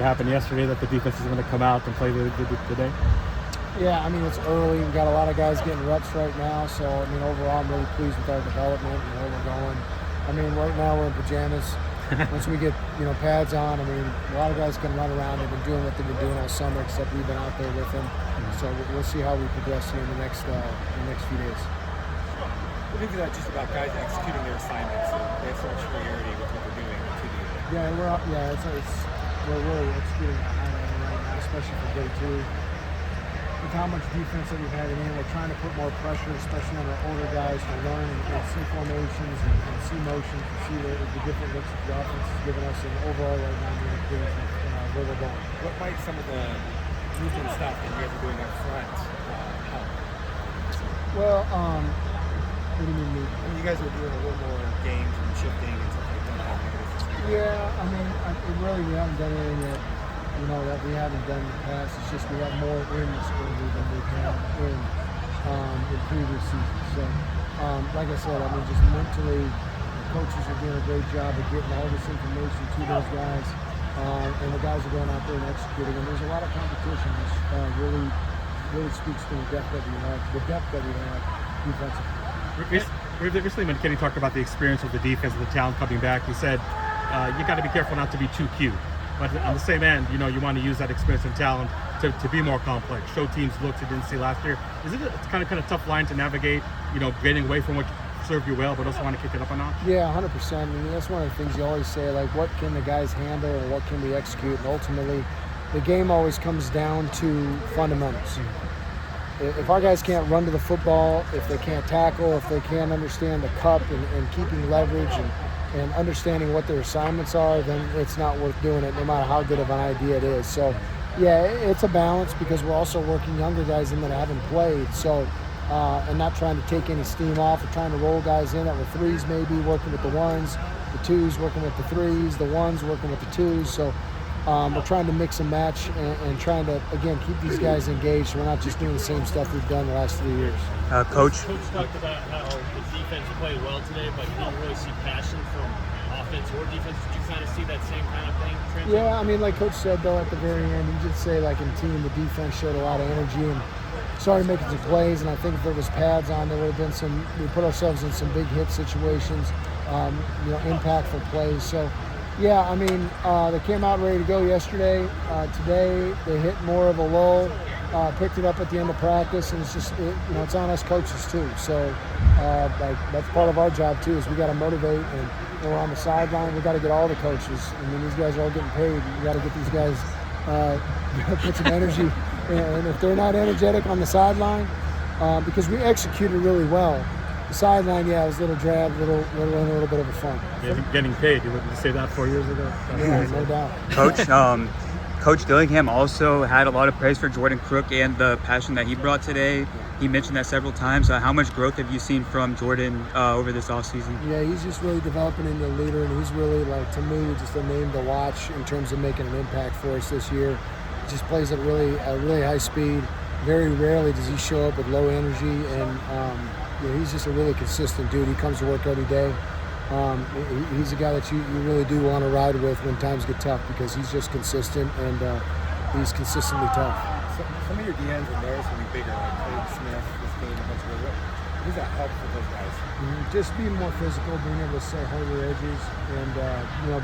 It happened yesterday that the defense is going to come out and play today. Yeah, I mean, it's early. We've got a lot of guys getting reps right now. So, I mean, overall, I'm really pleased with our development and where we're going. I mean, right now we're in pajamas. Once we get, pads on, I mean, a lot of guys can run around. They've been doing what they've been doing all summer, except we've been out there with them. So we'll see how we progress in the next few days. I think that's just about guys executing their assignments. They have so much familiarity with what they're doing. We're really executing at a high level right now, especially for day two. With how much defense that we've had in, we're trying to put more pressure, especially on our older guys, to learn and see formations and see motions, and see the different looks that the offense is giving us. And overall, right now, I'm really pleased with where we're going. What might some of the movement stuff that you guys are doing up front help? Well, what do you mean? I mean, you guys are doing a little more games and shifting and stuff like that. Yeah, I mean, we haven't done anything yet, that we haven't done in the past. It's just we have more in this early than we've had in previous seasons. So, like I said, I mean, just mentally, the coaches are doing a great job of getting all this information to those guys, and the guys are going out there and executing. And there's a lot of competition, which really speaks to the depth that we have defensively. Recently, when Kenny talked about the experience of the defense and the talent coming back, he said, you got to be careful not to be too cute. But on the same end, you want to use that experience and talent to be more complex, show teams looks you didn't see last year. Is it a kind of tough line to navigate, getting away from what served you well, but also want to kick it up a notch? Yeah, 100%. I mean, that's one of the things you always say, like, what can the guys handle and what can we execute? And ultimately, the game always comes down to fundamentals. If our guys can't run to the football, if they can't tackle, if they can't understand the cup and keeping leverage and understanding what their assignments are, then it's not worth doing it, no matter how good of an idea it is. So, yeah, it's a balance because we're also working younger guys in that haven't played. So, and not trying to take any steam off. We're trying to roll guys in that were threes, maybe working with the ones, the twos working with the threes, the ones working with the twos. So, we're trying to mix and match and trying to, again, keep these guys engaged. We're not just doing the same stuff we've done the last 3 years. Coach talked about how the defense played well today, but you didn't really see passion from offense or defense. Did you kind of see that same kind of thing? Yeah, I mean, like Coach said, though, at the very end, he did say, like, in team, the defense showed a lot of energy and started making some plays. And I think if there was pads on, there would have been we put ourselves in some big hit situations, impactful plays. So, yeah, I mean, they came out ready to go yesterday. Today, they hit more of a lull, picked it up at the end of practice, and it's just, it's on us coaches too. So, that's part of our job too, is we got to motivate, and when we're on the sideline, we got to get all the coaches. I mean, these guys are all getting paid. We got to get these guys put some energy, and if they're not energetic on the sideline, because we executed really well. The sideline, it was a little drab, a little bit of a fun. Yeah, getting paid. You wouldn't say that 4 years ago? Yeah, no doubt. Coach Dillingham also had a lot of praise for Jordan Crook and the passion that he brought today. He mentioned that several times. How much growth have you seen from Jordan over this offseason? Yeah, he's just really developing into a leader, and he's really, like, to me, just a name to watch in terms of making an impact for us this year. He just plays at really high speed. Very rarely does he show up with low energy, and he's just a really consistent dude. He comes to work every day. He's a guy that you really do want to ride with when times get tough, because he's just consistent, and he's consistently tough. So, some of your DNs are noticeably bigger, like Craig Smith, this game, what does that help for those guys? Just being more physical, being able to set harder edges, and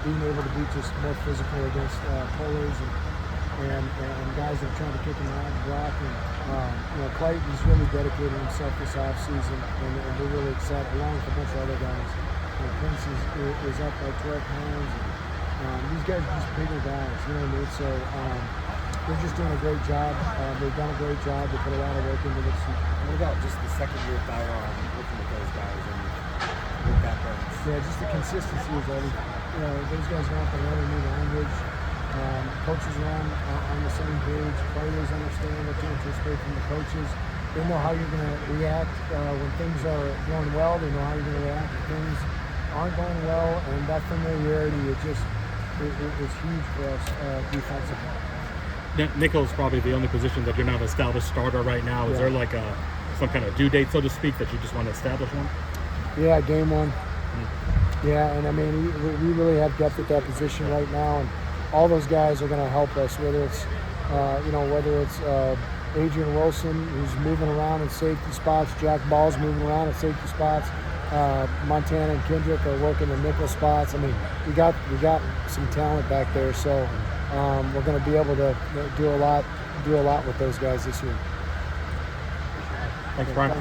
being able to be just more physical against pullers and guys that are trying to kick him out and block. And Clayton's really dedicated himself this offseason, and we're really excited, along with a bunch of other guys. Prince is up by 12 pounds. And these guys are just bigger guys, you know what I mean? So they're just doing a great job. They've done a great job. They put a lot of work into this. What about just the second-year Thyron working with those guys and with backgrounds? Yeah, just the consistency is everything. Those guys know how to learn a new language. Coaches are on the same page. Players understand what to anticipate from the coaches. They know how you're going to react when things are going well. They know how you're going to react when things aren't going well. And that familiarity is huge for us defensively. Nickel is probably the only position that you're not an established starter right now. Is there like some kind of due date, so to speak, that you just want to establish one? Yeah, game one. Yeah, and I mean, we really have depth at that position right now. And all those guys are going to help us. Whether it's Adrian Wilson, who's moving around in safety spots, Jack Ball's moving around in safety spots. Montana and Kendrick are working the nickel spots. I mean, we got some talent back there, so we're going to be able to do a lot with those guys this year. Thanks, Brian.